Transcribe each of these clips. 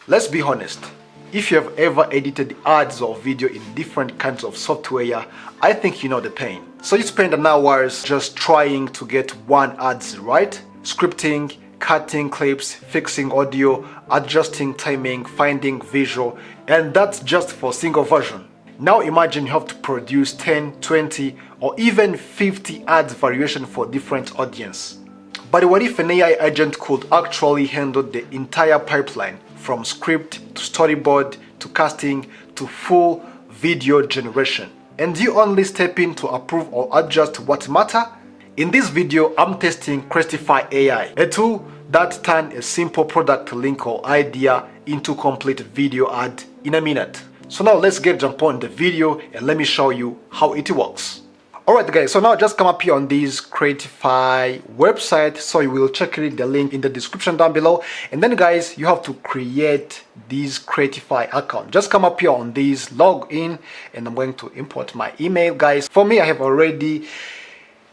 Let's be honest. If you have ever edited ads or video in different kinds of software, I think you know the pain. So you spend an hours just trying to get one ads right, scripting, cutting clips, fixing audio, adjusting timing, finding visual, and that's just for a single version. Now imagine you have to produce 10, 20, or even 50 ads variation for different audience. But what if an AI agent could actually handle the entire pipeline from script to storyboard to casting to full video generation? And you only step in to approve or adjust what matter? In this video, I'm testing Creatify AI, a tool that turns a simple product link or idea into complete video ad in a minute. So now let's jump on the video and let me show you how it works. Alright guys, so now just come up here on this Creatify website. So you will check the link in the description down below. And then guys, you have to create this Creatify account. Just come up here on this login and I'm going to import my email guys. For me, I have already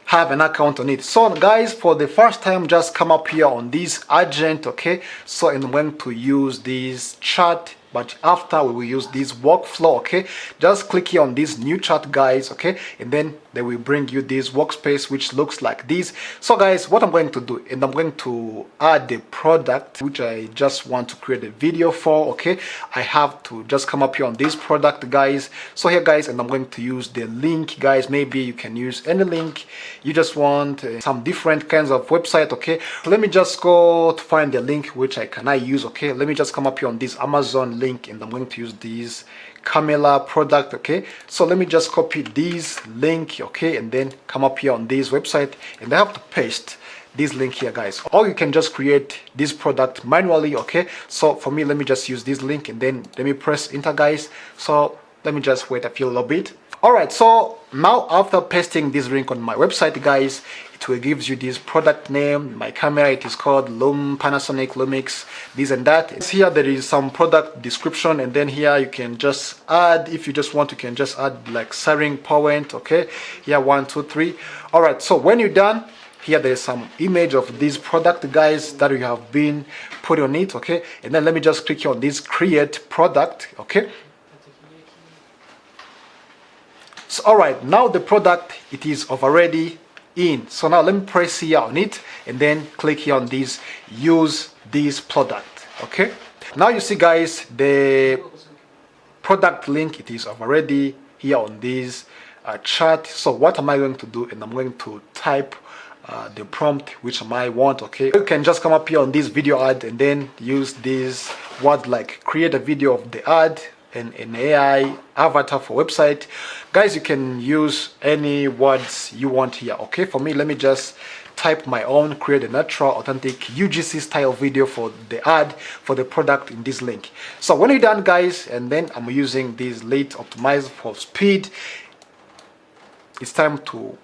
have an account on it. So guys, for the first time, just come up here on this agent, okay? So I'm going to use this chart, but after we will use this workflow, okay? Just click here on this new chart guys, okay? And then they will bring you this workspace which looks like this. So guys, what I'm going to do, and I'm going to add the product which I just want to create a video for, okay? I have to just come up here on this product guys. So here guys, and I'm going to use the link guys. Maybe you can use any link you just want, some different kinds of website, okay? So let me just go to find the link which I use, okay? Let me just come up here on this Amazon link and I'm going to use this Camilla product, okay? So let me just copy this link, okay, and then come up here on this website and I have to paste this link here guys, or you can just create this product manually, okay? So for me, let me just use this link and then let me press enter guys. So let me just wait a few little bit. Alright, so now after pasting this link on my website guys, it will gives you this product name. My camera, it is called Panasonic Lumix, this and that. It's here there is some product description, and then here you can just add, if you just want, you can just add like starting point, okay? Here 1, 2, 3. Alright, so when you're done, here there is some image of this product guys that you have been put on it, okay? And then let me just click on this create product, okay? So, all right, now the product, it is already in. So now let me press here on it and then click here on this use this product, okay? Now you see guys, the product link, it is already here on this chart. So what am I going to do? And I'm going to type the prompt which I want, okay? You can just come up here on this video ad and then use this word like create a video of the ad and an AI avatar for website. Guys, you can use any words you want here, okay? For me, let me just type my own, create a natural, authentic UGC style video for the ad for the product in this link. So when you're done guys, and then I'm using this late optimize for speed, it's time to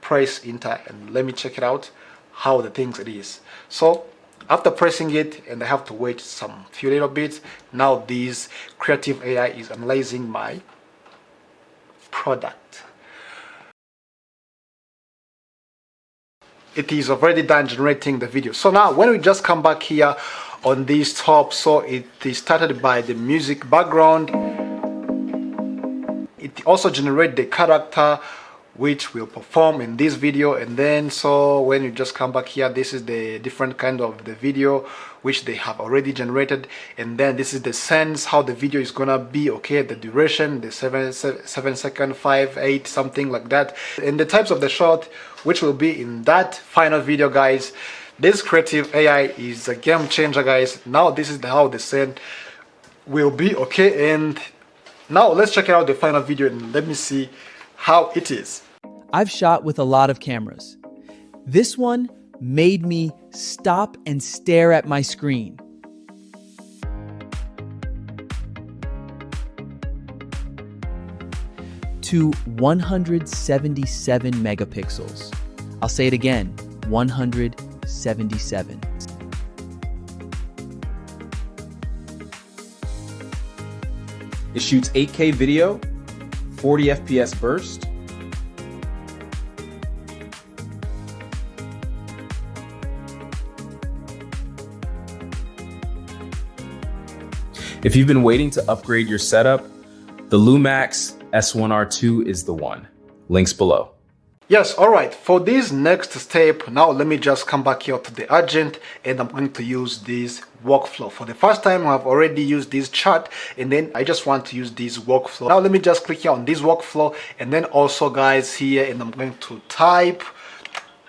press enter and let me check it out how the things it is. So after pressing it, and I have to wait some few little bits, now this Creative AI is analyzing my product. It is already done generating the video. So now when we just come back here on this top, so it is started by the music background. It also generates the character which will perform in this video, and then so when you just come back here, this is the different kind of the video which they have already generated, and then this is the sense how the video is gonna be, okay? The duration, the 7 second, 5, 8, something like that, and the types of the shot which will be in that final video guys. This Creative AI is a game changer guys. Now this is how the scene will be, okay? And now let's check out the final video and let me see how it is. I've shot with a lot of cameras. This one made me stop and stare at my screen. To 177 megapixels. I'll say it again, 177. It shoots 8K video, 40 FPS burst. If you've been waiting to upgrade your setup, the Lumax S1R2 is the one. Links below. Yes, all right. For this next step, now let me just come back here to the agent and I'm going to use this workflow. For the first time, I've already used this chart and then I just want to use this workflow. Now let me just click here on this workflow and then also guys here, and I'm going to type.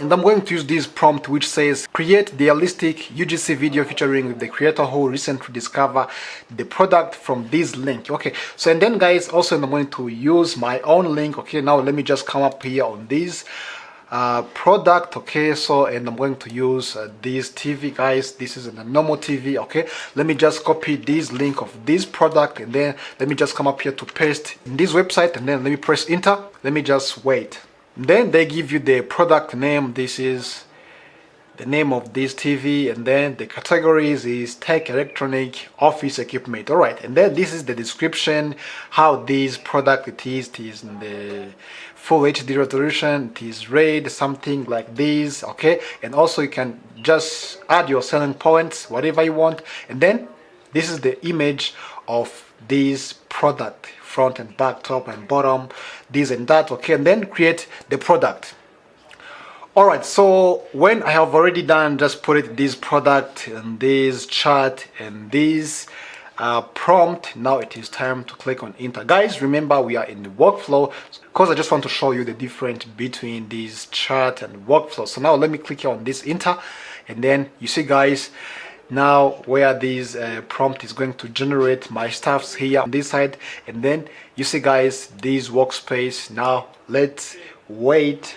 And I'm going to use this prompt which says create the realistic UGC video featuring the creator who recently discovered the product from this link. Okay, so and then guys also I'm going to use my own link. Okay, now let me just come up here on this product. Okay, so and I'm going to use this TV guys. This is a normal TV. Okay, let me just copy this link of this product and then let me just come up here to paste in this website and then let me press enter. Let me just wait. Then they give you the product name. This is the name of this TV, and then the categories is tech, electronic, office equipment. All right, and then this is the description, how this product it is in the full HD resolution, it is red, something like this. Okay, and also you can just add your selling points, whatever you want, and then this is the image of this product, front and back, top and bottom, this and that. Okay, and then create the product. All right, so when I have already done, just put it this product and this chart and this prompt. Now it is time to click on enter. Guys, remember we are in the workflow because I just want to show you the difference between this chart and workflow. So now let me click on this enter, and then you see guys, now where this prompt is going to generate my stuffs here on this side, and then you see guys this workspace. Now let's wait,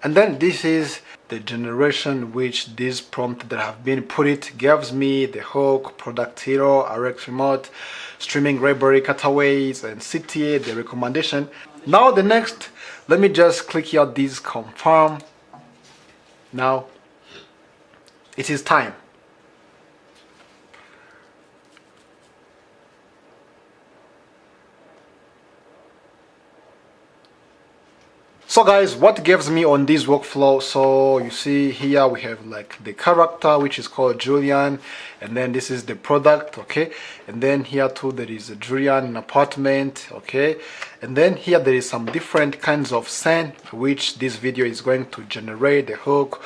and then this is the generation which this prompt that have been put it gives me the hook, product hero, RX remote, streaming library, cutaways and CTA, the recommendation. Now the next, let me just click here this confirm. Now it is time. So guys, what gives me on this workflow, so you see here we have like the character which is called Julian, and then this is the product. Okay, and then here too there is a Julian in apartment. Okay, and then here there is some different kinds of scene which this video is going to generate, the hook,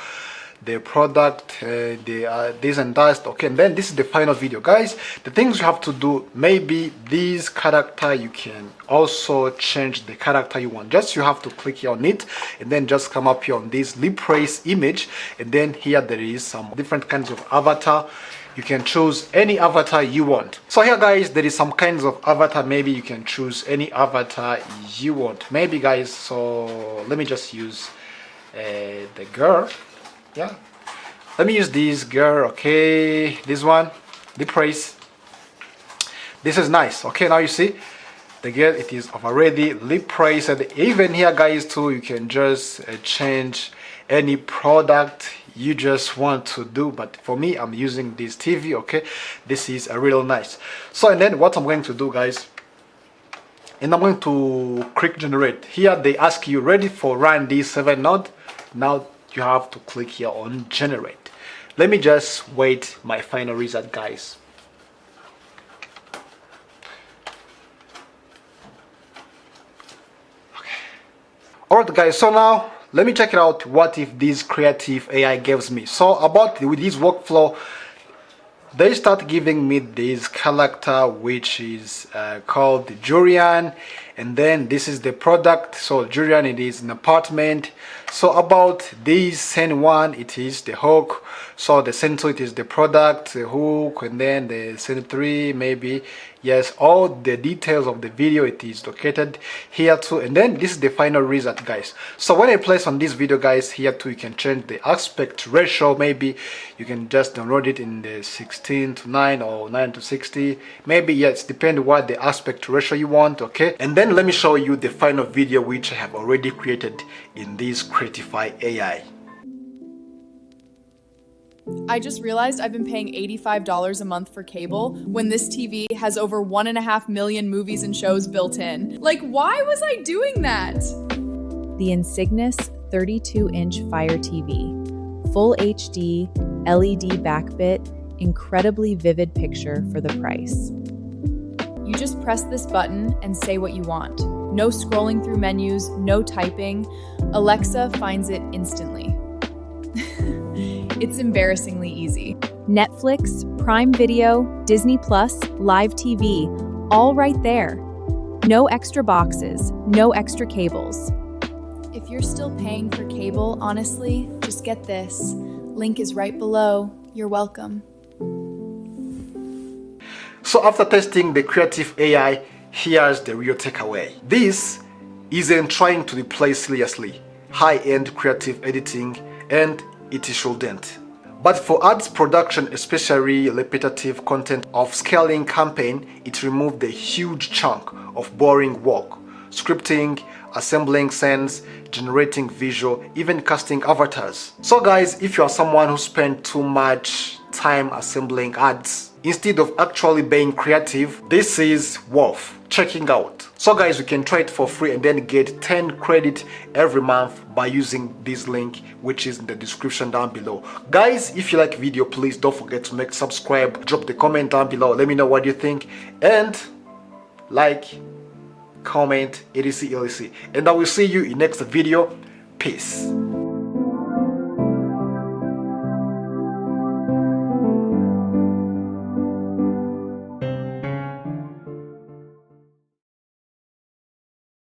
the product, this and that. Okay, and then this is the final video guys. The things you have to do, maybe this character you can also change the character you want. Just you have to click here on it and then just come up here on this replace image, and then here there is some different kinds of avatar. You can choose any avatar you want. So here guys there is some kinds of avatar. Maybe you can choose any avatar you want, maybe guys. So let me just use the girl. Yeah, let me use this girl. Okay, this one, the price, this is nice. Okay, now you see the girl, it is already lip price, and even here guys too you can just change any product you just want to do, but for me I'm using this TV. Okay, this is a real nice. So and then what I'm going to do guys, and I'm going to click generate. Here they ask you ready for run this 7 node. Now you have to click here on generate. Let me just wait my final result guys. Okay. Alright guys, so now let me check it out. What if this creative AI gives me? So about with this workflow, they start giving me this character which is called Julian, and then this is the product. So Julian, it is an apartment. So about this scene 1, it is the hook. So the scene 2, it is the product, the hook, and then the scene 3, maybe, yes, all the details of the video, it is located here too. And then this is the final result guys. So when I place on this video guys, here too you can change the aspect ratio. Maybe you can just download it in the 16:9 or 9:60, maybe. Yes, depend what the aspect ratio you want. Okay, and then let me show you the final video which I have already created in this Creatify AI. I just realized I've been paying $85 a month for cable when this TV has over 1.5 million movies and shows built in. Like, why was I doing that? The Insignis 32-inch Fire TV, full HD, LED backbit, incredibly vivid picture for the price. You just press this button and say what you want. No scrolling through menus, no typing. Alexa finds it instantly. It's embarrassingly easy. Netflix, Prime Video, Disney Plus, Live TV, all right there. No extra boxes, no extra cables. If you're still paying for cable, honestly, just get this. Link is right below. You're welcome. So after testing the Creative AI, here's the real takeaway. This isn't trying to replace seriously high-end creative editing, and it shouldn't. But for ads production, especially repetitive content of scaling campaign, it removed a huge chunk of boring work. Scripting, assembling scenes, generating visual, even casting avatars. So guys, if you are someone who spent too much time assembling ads instead of actually being creative, this is worth checking out. So guys, you can try it for free and then get 10 credit every month by using this link, which is in the description down below. Guys, if you like video, please don't forget to subscribe, drop the comment down below, let me know what you think, and like, comment, etc. And I will see you in next video. Peace.